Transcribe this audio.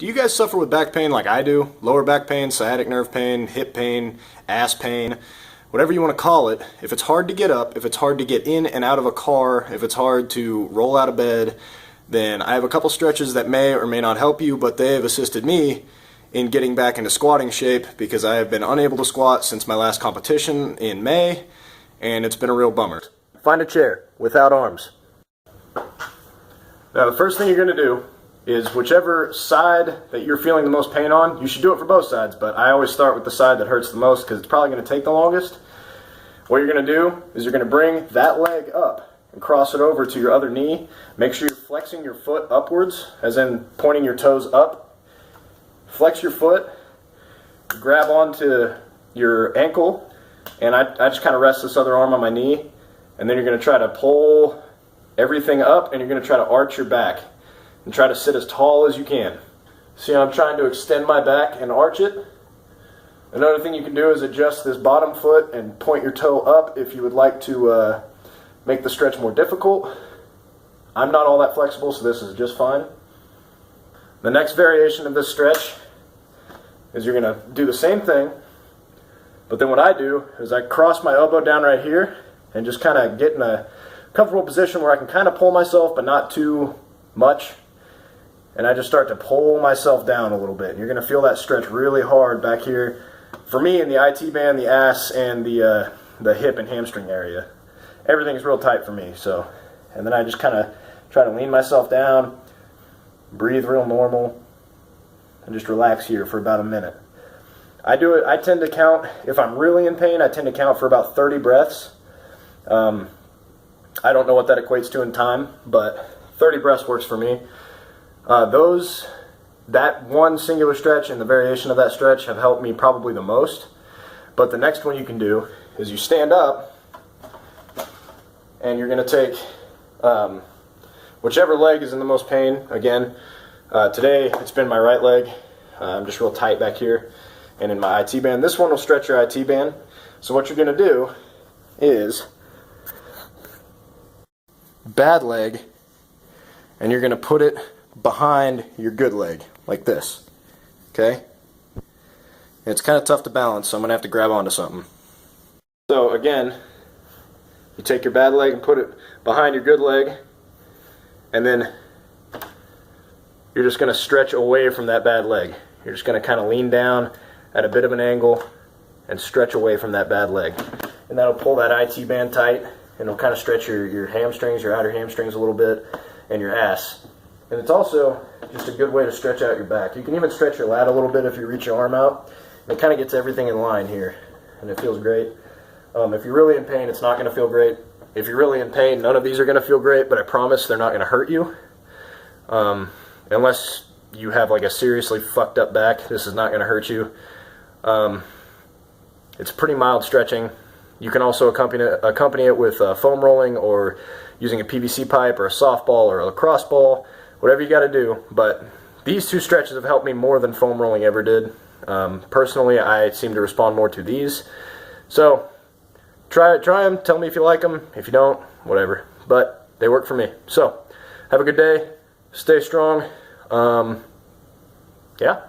Do you guys suffer with back pain like I do? Lower back pain, sciatic nerve pain, hip pain, ass pain, whatever you want to call it. If it's hard to get up, if it's hard to get in and out of a car, if it's hard to roll out of bed, then I have a couple stretches that may or may not help you, but they have assisted me in getting back into squatting shape because I have been unable to squat since my last competition in May, and it's been a real bummer. Find a chair without arms. Now the first thing you're going to do is whichever side that you're feeling the most pain on, you should do it for both sides, but I always start with the side that hurts the most because it's probably going to take the longest. What you're going to do is you're going to bring that leg up and cross it over to your other knee. Make sure you're flexing your foot upwards, as in pointing your toes up. Flex your foot, grab onto your ankle, and I just kind of rest this other arm on my knee, and then you're going to try to pull everything up, and you're going to try to arch your back and try to sit as tall as you can. See how I'm trying to extend my back and arch it? Another thing you can do is adjust this bottom foot and point your toe up if you would like to make the stretch more difficult. I'm not all that flexible, so this is just fine. The next variation of this stretch is you're going to do the same thing, but then what I do is I cross my elbow down right here and just kind of get in a comfortable position where I can kind of pull myself, but not too much. And I just start to pull myself down a little bit. You're going to feel that stretch really hard back here. For me, in the IT band, the ass, and the hip and hamstring area. Everything's real tight for me. So, and then I just kind of try to lean myself down, breathe real normal, and just relax here for about a minute. I tend to count, if I'm really in pain, I tend to count for about 30 breaths. I don't know what that equates to in time, but 30 breaths works for me. That one singular stretch and the variation of that stretch have helped me probably the most. But the next one you can do is you stand up and you're going to take whichever leg is in the most pain. Again, today it's been my right leg. I'm just real tight back here and in my IT band. This one will stretch your IT band. So what you're going to do is bad leg, and you're going to put it behind your good leg, like this, okay? It's kind of tough to balance, so I'm going to have to grab onto something. So again, you take your bad leg and put it behind your good leg, and then you're just going to stretch away from that bad leg. You're just going to kind of lean down at a bit of an angle and stretch away from that bad leg. And that'll pull that IT band tight, and it'll kind of stretch your hamstrings, your outer hamstrings a little bit, and your ass. And it's also just a good way to stretch out your back. You can even stretch your lat a little bit if you reach your arm out. And it kind of gets everything in line here, and it feels great. If you're really in pain, it's not going to feel great. If you're really in pain, none of these are going to feel great, but I promise they're not going to hurt you. Unless you have like a seriously fucked up back, this is not going to hurt you. It's pretty mild stretching. You can also accompany it with foam rolling or using a PVC pipe or a softball or a lacrosse ball, whatever you got to do. But these two stretches have helped me more than foam rolling ever did. Personally, I seem to respond more to these. So try them, tell me if you like them. If you don't, whatever. But they work for me. So have a good day, stay strong. Yeah.